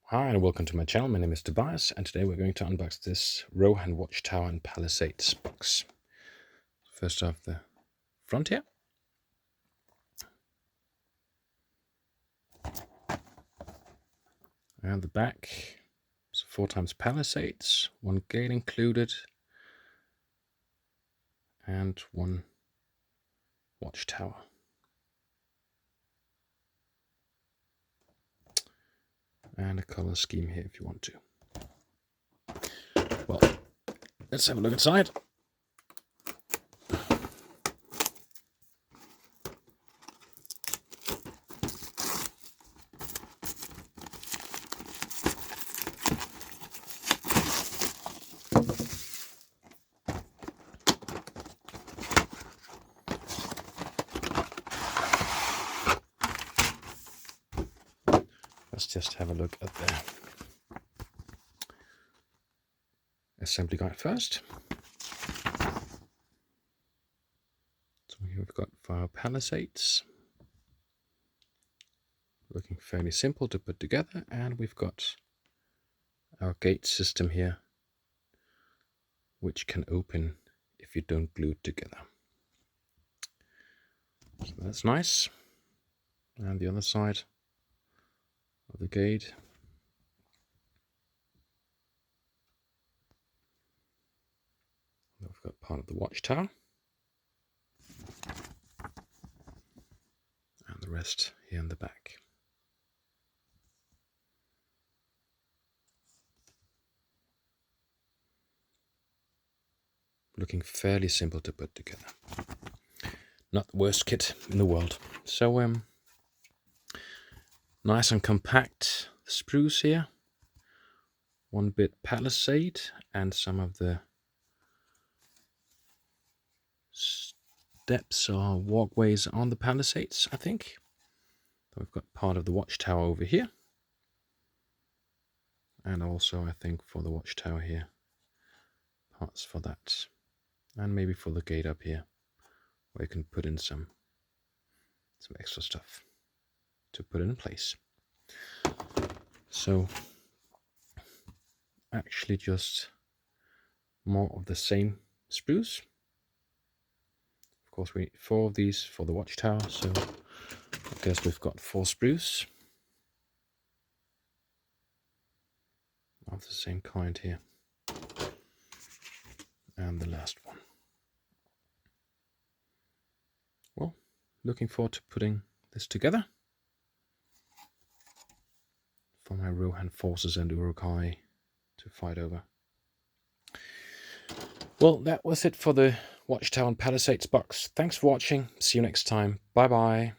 Hi and welcome to my channel. My name is Tobias and today we're going to unbox this Rohan Watchtower and Palisades box. First off, the front here. And the back. So 4x Palisades, one gate included, and one watchtower. And a color scheme here if you want to. Well, let's have a look inside. Let's just have a look at the assembly guide first. So here we've got for our Palisades. Looking fairly simple to put together, and we've got our gate system here, which can open if you don't glue it together. So that's nice. And the other side of the gate. We've got part of the watchtower. And the rest here in the back. Looking fairly simple to put together. Not the worst kit in the world. So nice and compact spruce here. One bit palisade and some of the steps or walkways on the palisades, I think. We've got part of the watchtower over here. And also, I think, for the watchtower here, parts for that. And maybe for the gate up here, where you can put in some extra stuff to put in place. So actually just more of the same spruce. Of course, we need 4 of these for the watchtower, so I guess we've got 4 spruce of the same kind here. And the last one. Well, looking forward to putting this together for my Rohan forces and Urukai to fight over. Well, that was it for the Watchtower and Palisades box. Thanks for watching. See you next time. Bye bye.